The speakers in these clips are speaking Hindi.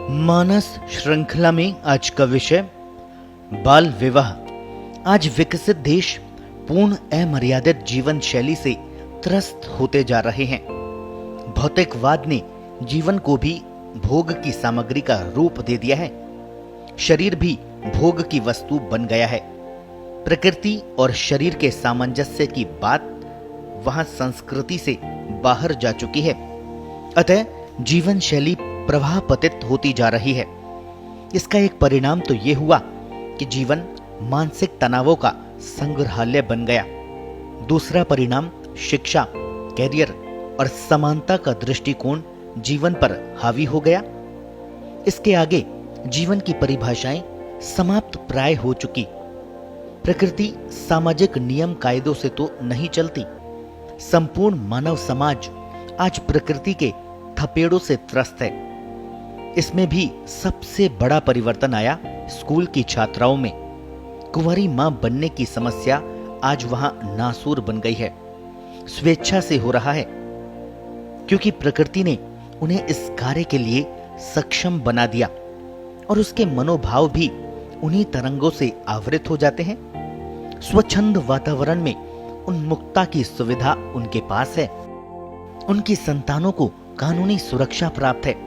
मानस श्रृंखला में आज का विषय बाल विवाह। आज विकसित देश पूर्ण अमर्यादित जीवन शैली से त्रस्त होते जा रहे हैं। भौतिकवाद ने जीवन को भी भोग की सामग्री का रूप दे दिया है। शरीर भी भोग की वस्तु बन गया है। प्रकृति और शरीर के सामंजस्य की बात वहां संस्कृति से बाहर जा चुकी है। अतः जीवन शैली प्रवाह पतित होती जा रही है। इसका एक परिणाम तो यह हुआ कि जीवन मानसिक तनावों का संग्रहालय बन गया। दूसरा परिणाम शिक्षा, कैरियर और समानता का दृष्टिकोण जीवन पर हावी हो गया। इसके आगे जीवन की परिभाषाएं समाप्त प्राय हो चुकी। प्रकृति सामाजिक नियम कायदों से तो नहीं चलती। संपूर्ण मानव समाज आज प्रकृति के थपेड़ों से त्रस्त है। इसमें भी सबसे बड़ा परिवर्तन आया स्कूल की छात्राओं में। कुंवारी मां बनने की समस्या आज वहां नासूर बन गई है। स्वेच्छा से हो रहा है, क्योंकि प्रकृति ने उन्हें इस कार्य के लिए सक्षम बना दिया और उसके मनोभाव भी उन्हीं तरंगों से आवृत हो जाते हैं। स्वच्छंद वातावरण में उन्मुक्तता की सुविधा उनके पास है। उनकी संतानों को कानूनी सुरक्षा प्राप्त है।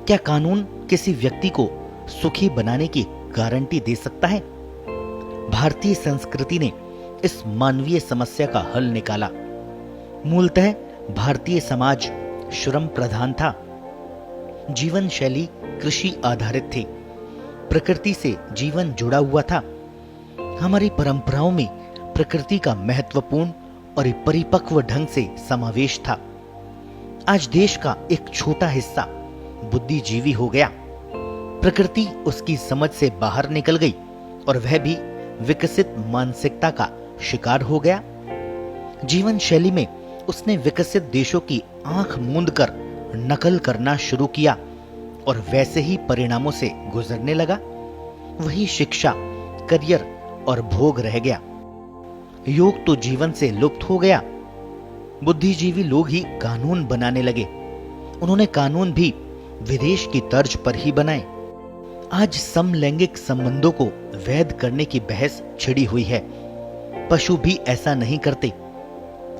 क्या कानून किसी व्यक्ति को सुखी बनाने की गारंटी दे सकता है? भारतीय संस्कृति ने इस मानवीय समस्या का हल निकाला। मूलतः भारतीय समाज श्रम प्रधान था। जीवन शैली कृषि आधारित थी। प्रकृति से जीवन जुड़ा हुआ था। हमारी परंपराओं में प्रकृति का महत्वपूर्ण और परिपक्व ढंग से समावेश था। आज देश का एक छोटा हिस्सा बुद्धिजीवी हो गया। प्रकृति उसकी समझ से बाहर निकल गई और वह भी विकसित मानसिकता का शिकार हो गया। जीवन शैली में उसने विकसित देशों की आंख मूंद कर नकल करना शुरू किया और वैसे ही परिणामों से गुजरने लगा। वही शिक्षा, करियर और भोग रह गया। योग तो जीवन से लुप्त हो गया। बुद्धिजीवी लोग ही कानून बनाने लगे। उन्होंने कानून भी विदेश की तर्ज पर ही बनाए। आज समलैंगिक संबंधों को वैध करने की बहस छिड़ी हुई है। पशु भी ऐसा नहीं करते।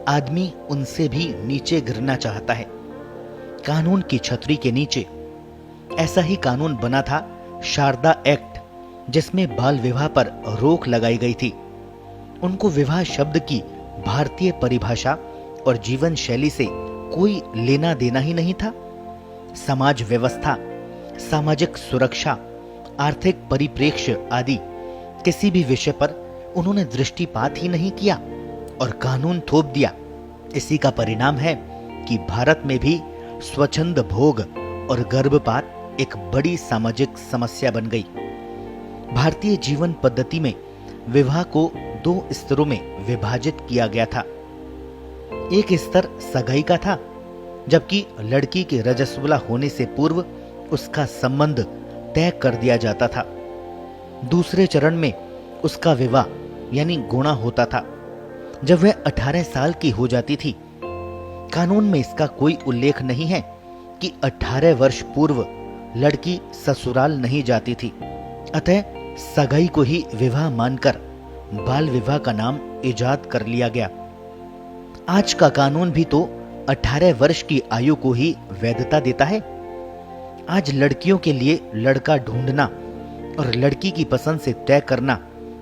आदमी उनसे भी नीचे गिरना चाहता है, कानून की छतरी के नीचे। ऐसा ही कानून बना था शारदा एक्ट, जिसमें बाल विवाह पर रोक लगाई गई थी। उनको विवाह शब्द की भारतीय परिभाषा और जीवन शैली से कोई लेना देना ही नहीं था। समाज व्यवस्था, सामाजिक सुरक्षा, आर्थिक परिप्रेक्ष्य आदि किसी भी विषय पर उन्होंने दृष्टिपात ही नहीं किया और कानून थोप दिया। इसी का परिणाम है कि भारत में भी स्वच्छंद भोग और गर्भपात एक बड़ी सामाजिक समस्या बन गई। भारतीय जीवन पद्धति में विवाह को दो स्तरों में विभाजित किया गया था। एक स्तर सगाई का था, जबकि लड़की के रजस्वला होने से पूर्व उसका संबंध तय कर दिया जाता था। दूसरे चरण में उसका विवाह यानी गुणा होता था, जब वह 18 साल की हो जाती थी। कानून में इसका कोई उल्लेख नहीं है कि 18 वर्ष पूर्व लड़की ससुराल नहीं जाती थी। अतः सगाई को ही विवाह मानकर बाल विवाह का नाम इजाद कर लिया गया। आज का कानून भी तो 18 वर्ष की आयु को ही वैधता देता है। आज लड़कियों के लिए लड़का ढूंढना और लड़की की पसंद से तय करना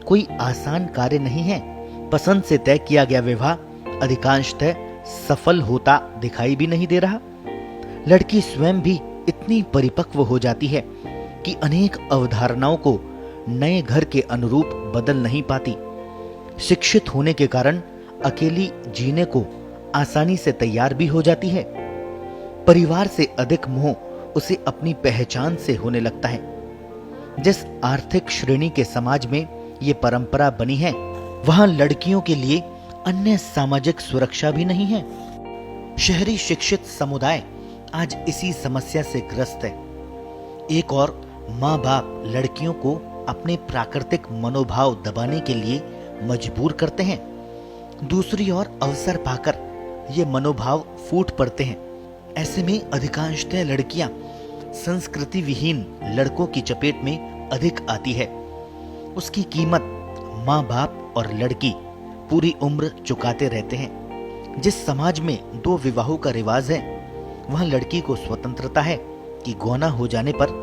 कोई आसान कार्य नहीं है। पसंद से तय किया गया विवाह अधिकांशतः सफल होता दिखाई भी नहीं दे रहा। लड़की स्वयं भी इतनी परिपक्व हो जाती है कि अनेक अवधारणाओं को नए घर के अनुरूप बदल नहीं पाती। शिक्षित होने के कारण अकेली जीने को आसानी से तैयार भी हो जाती है। परिवार से अधिक मोह उसे अपनी पहचान से होने लगता है। जिस आर्थिक श्रेणी के समाज में ये परंपरा बनी है, वहां लड़कियों के लिए अन्य सामाजिक सुरक्षा भी नहीं है। शहरी शिक्षित समुदाय आज इसी समस्या से ग्रस्त है। एक और माँ बाप लड़कियों को अपने प्राकृतिक मनोभाव दबाने के लिए मजबूर करते हैं। दूसरी ओर अवसर पाकर ये मनोभाव फूट पड़ते हैं। ऐसे में अधिकांशतः लड़कियां संस्कृति विहीन लड़कों की चपेट में अधिक आती है। उसकी कीमत माँ बाप और लड़की पूरी उम्र चुकाते रहते हैं। जिस समाज में 2 विवाहों का रिवाज है, वहां लड़की को स्वतंत्रता है कि गौना हो जाने पर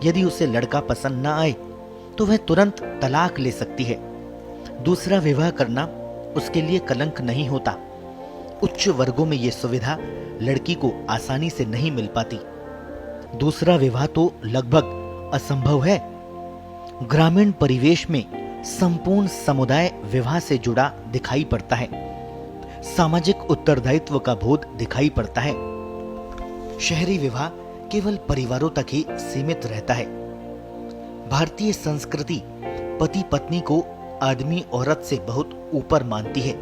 यदि उसे लड़का पसंद न आए तो वह तुरंत तलाक ले सकती है। दूसरा विवाह करना उसके लिए कलंक नहीं होता। उच्च वर्गों में यह सुविधा लड़की को आसानी से नहीं मिल पाती। दूसरा विवाह तो लगभग असंभव है। ग्रामीण परिवेश में संपूर्ण समुदाय विवाह से जुड़ा दिखाई पड़ता है। सामाजिक उत्तरदायित्व का बोध दिखाई पड़ता है। शहरी विवाह केवल परिवारों तक ही सीमित रहता है। भारतीय संस्कृति पति पत्नी को आदमी औरत से बहुत ऊपर मानती है।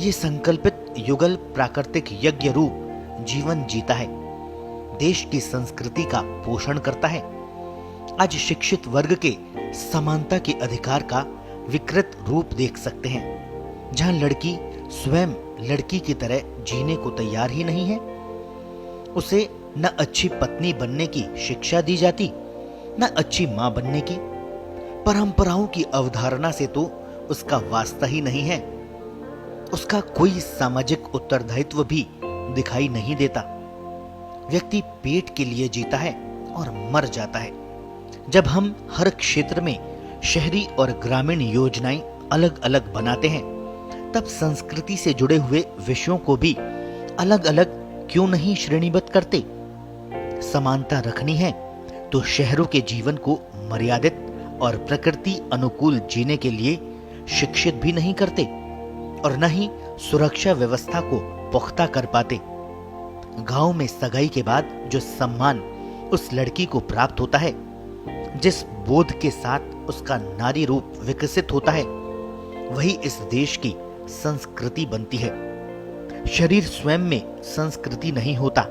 ये संकल्पित युगल प्राकृतिक यज्ञ रूप जीवन जीता है, देश की संस्कृति का पोषण करता है। आज शिक्षित वर्ग के समानता के अधिकार का विकृत रूप देख सकते हैं, जहां लड़की स्वयं लड़की की तरह जीने को तैयार ही नहीं है। उसे न अच्छी पत्नी बनने की शिक्षा दी जाती, न अच्छी मां बनने की। परंपराओं की अवधारणा से तो उसका वास्ता ही नहीं है। उसका कोई सामाजिक उत्तरदायित्व भी दिखाई नहीं देता। व्यक्ति पेट के लिए जीता है और मर जाता है। जब हम हर क्षेत्र में शहरी और ग्रामीण योजनाएं अलग अलग बनाते हैं, तब संस्कृति से जुड़े हुए विषयों को भी अलग अलग क्यों नहीं श्रेणीबद्ध करते? समानता रखनी है तो शहरों के जीवन को मर्यादित और प्रकृति अनुकूल जीने के लिए शिक्षित भी नहीं करते और न ही सुरक्षा व्यवस्था को पुख्ता कर पाते। गांव में सगाई के बाद जो सम्मान उस लड़की को प्राप्त होता है, जिस बोध के साथ उसका नारी रूप विकसित होता है, वही इस देश की संस्कृति बनती है। शरीर स्वयं में संस्कृति नहीं होता।